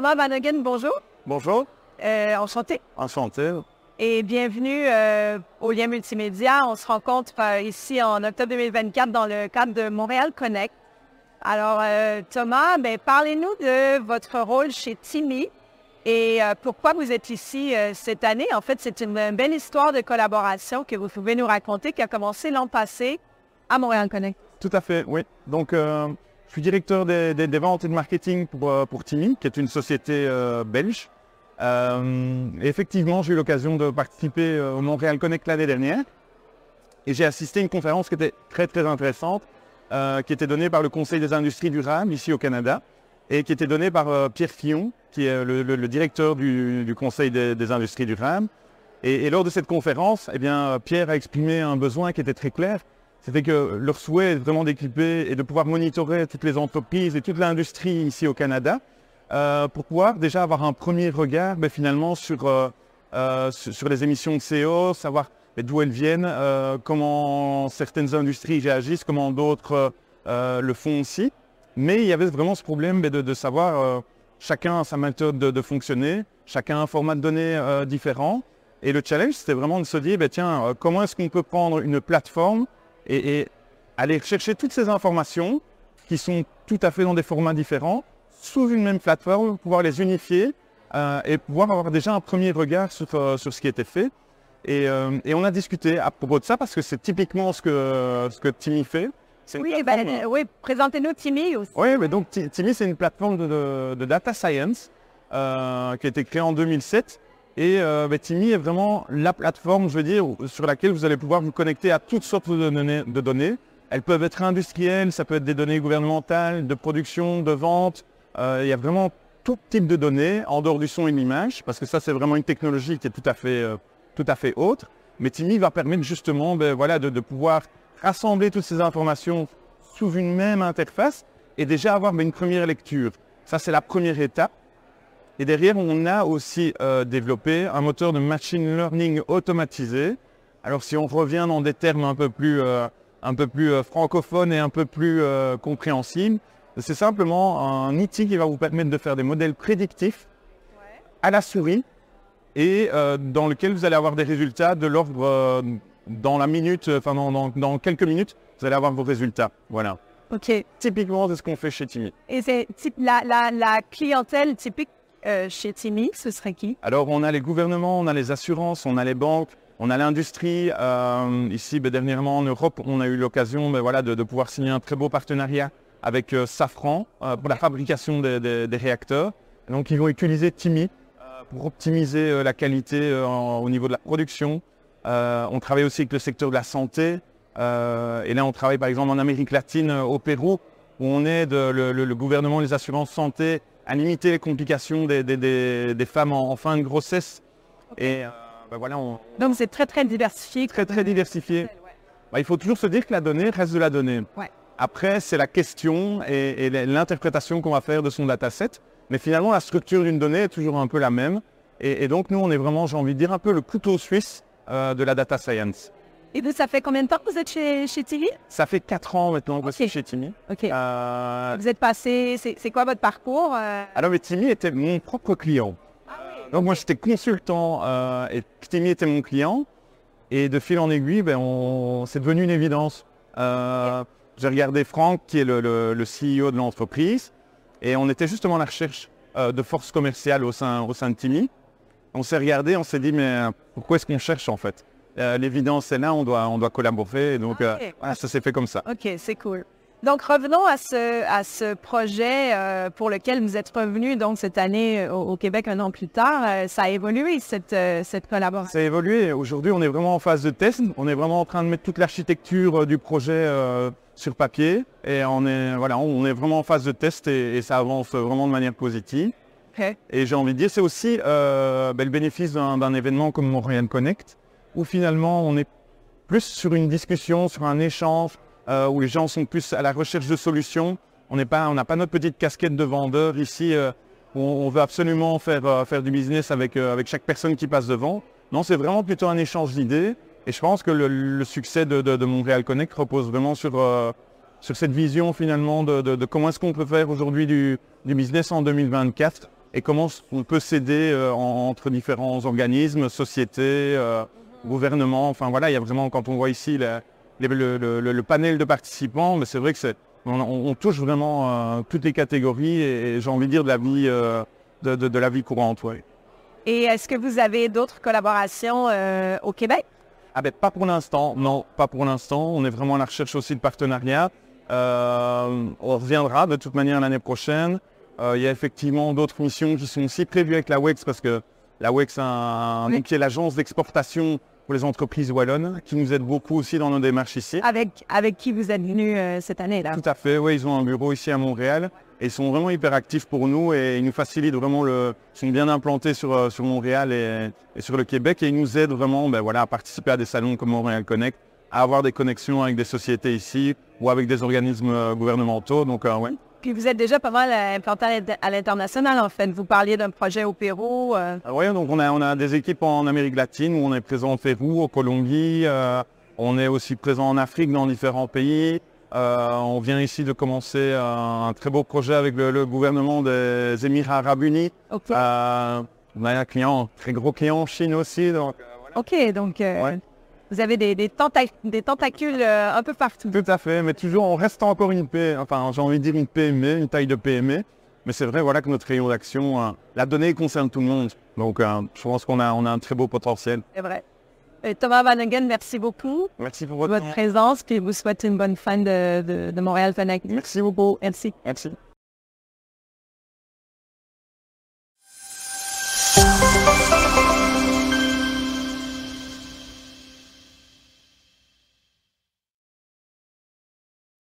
Thomas Vanagan, bonjour. Bonjour. Enchanté. Enchanté. Et bienvenue au Lien Multimédia. On se rencontre ici en octobre 2024 dans le cadre de Montréal Connect. Alors, Thomas, parlez-nous de votre rôle chez TIMI et pourquoi vous êtes ici cette année. En fait, c'est une belle histoire de collaboration que vous pouvez nous raconter qui a commencé l'an passé à Montréal Connect. Tout à fait, oui. Donc, je suis directeur des ventes et de marketing pour TIMI, qui est une société belge. Et effectivement, j'ai eu l'occasion de participer au Montréal Connect l'année dernière. Et j'ai assisté à une conférence qui était très, très intéressante, qui était donnée par le Conseil des industries durables, ici au Canada, et qui était donnée par Pierre Fillon, qui est le directeur du Conseil des industries durables. Et lors de cette conférence, eh bien, Pierre a exprimé un besoin qui était très clair. C'était que leur souhait est vraiment d'équiper et de pouvoir monitorer toutes les entreprises et toute l'industrie ici au Canada pour pouvoir déjà avoir un premier regard finalement sur les émissions de CO, savoir d'où elles viennent, comment certaines industries réagissent, comment d'autres le font aussi. Mais il y avait vraiment ce problème de savoir chacun a sa méthode de fonctionner, chacun a un format de données différent. Et le challenge, c'était vraiment de se dire, tiens, comment est-ce qu'on peut prendre une plateforme et aller chercher toutes ces informations qui sont tout à fait dans des formats différents, sous une même plateforme, pouvoir les unifier et pouvoir avoir déjà un premier regard sur ce qui était fait. Et on a discuté à propos de ça parce que c'est typiquement ce que TIMI fait. Oui, présentez-nous TIMI aussi. Oui, mais donc TIMI, c'est une plateforme de data science qui a été créée en 2007. Et TIMI est vraiment la plateforme, je veux dire, sur laquelle vous allez pouvoir vous connecter à toutes sortes de données. Elles peuvent être industrielles, ça peut être des données gouvernementales, de production, de vente. Il y a vraiment tout type de données, en dehors du son et de l'image, parce que ça, c'est vraiment une technologie qui est tout à fait autre. Mais TIMI va permettre justement de pouvoir rassembler toutes ces informations sous une même interface et déjà avoir une première lecture. Ça, c'est la première étape. Et derrière, on a aussi développé un moteur de machine learning automatisé. Alors, si on revient dans des termes un peu plus francophones et un peu plus compréhensibles, c'est simplement un outil qui va vous permettre de faire des modèles prédictifs à la souris et dans lequel vous allez avoir des résultats de l'ordre dans la minute, dans quelques minutes, vous allez avoir vos résultats. Voilà. OK. Typiquement, c'est ce qu'on fait chez TIMI. Et c'est la clientèle typique chez TIMI, ce serait qui? Alors, on a les gouvernements, on a les assurances, on a les banques, on a l'industrie. Ici, dernièrement en Europe, on a eu l'occasion de pouvoir signer un très beau partenariat avec Safran pour la fabrication des réacteurs. Donc, ils vont utiliser TIMI pour optimiser la qualité au niveau de la production. On travaille aussi avec le secteur de la santé. Et là, on travaille par exemple en Amérique latine, au Pérou, où on aide le gouvernement, les assurances santé à limiter les complications des femmes en fin de grossesse. Et Donc c'est très très diversifié. Très très diversifié. Il faut toujours se dire que la donnée reste de la donnée. Ouais. Après, c'est la question et l'interprétation qu'on va faire de son dataset. Mais finalement, la structure d'une donnée est toujours un peu la même. Et donc nous, on est vraiment, j'ai envie de dire, un peu le couteau suisse de la data science. Et vous, ça fait combien de temps que vous êtes chez TIMI? Ça fait 4 ans maintenant que je suis chez TIMI. OK. Vous êtes passé, c'est quoi votre parcours? Alors, TIMI était mon propre client. Donc, moi, j'étais consultant et TIMI était mon client. Et de fil en aiguille, c'est devenu une évidence. J'ai regardé Franck, qui est le CEO de l'entreprise. Et on était justement à la recherche de force commerciale au sein de TIMI. On s'est regardé, on s'est dit, mais pourquoi est-ce qu'on cherche en fait? L'évidence est là, on doit collaborer, et donc voilà, ça s'est fait comme ça. OK, c'est cool. Donc revenons à ce projet pour lequel vous êtes revenu donc cette année au Québec un an plus tard. Ça a évolué cette collaboration? Ça a évolué. Aujourd'hui, on est vraiment en phase de test. On est vraiment en train de mettre toute l'architecture du projet sur papier. Et on est vraiment en phase de test et ça avance vraiment de manière positive. Okay. Et j'ai envie de dire, c'est aussi le bénéfice d'un événement comme Montréal Connect, où finalement on est plus sur une discussion, sur un échange, où les gens sont plus à la recherche de solutions. On n'a pas notre petite casquette de vendeur ici, où on veut absolument faire du business avec chaque personne qui passe devant. Non, c'est vraiment plutôt un échange d'idées. Et je pense que le succès de Montréal Connect repose vraiment sur cette vision finalement de comment est-ce qu'on peut faire aujourd'hui du business en 2024 et comment on peut s'aider entre différents organismes, sociétés, gouvernements. Enfin voilà, il y a vraiment, quand on voit ici le panel de participants, mais c'est vrai que on touche vraiment toutes les catégories et j'ai envie de dire de la vie, de la vie courante. Ouais. Et est-ce que vous avez d'autres collaborations au Québec? Ah ben, pas pour l'instant, non, pas pour l'instant. On est vraiment à la recherche aussi de partenariats. On reviendra de toute manière l'année prochaine. Il y a effectivement d'autres missions qui sont aussi prévues avec la WEX parce que la WEX qui est l'agence d'exportation pour les entreprises wallonnes qui nous aide beaucoup aussi dans nos démarches ici. Avec qui vous êtes venu cette année là? Tout à fait, oui, ils ont un bureau ici à Montréal et ils sont vraiment hyper actifs pour nous et ils nous facilitent vraiment ils sont bien implantés sur Montréal et sur le Québec et ils nous aident vraiment à participer à des salons comme Montréal Connect, à avoir des connexions avec des sociétés ici ou avec des organismes gouvernementaux. Donc, ouais. Puis vous êtes déjà pas mal implanté à l'international en fait. Vous parliez d'un projet au Pérou. Oui, donc on a des équipes en Amérique latine où on est présent au Pérou, au Colombie. On est aussi présent en Afrique dans différents pays. On vient ici de commencer un très beau projet avec le gouvernement des Émirats Arabes Unis. Okay. On a un très gros client en Chine aussi. Donc, voilà. Ok, donc ouais. Vous avez des tentacules un peu partout. Tout à fait, mais toujours on reste encore j'ai envie de dire une PME, une taille de PME. Mais c'est vrai que notre rayon d'action, la donnée concerne tout le monde. Donc je pense qu'on a un très beau potentiel. C'est vrai. Thomas Vanagan, merci beaucoup. Merci pour votre présence. Puis je vous souhaite une bonne fin de Montréal Connect. Merci beaucoup. Merci. Merci.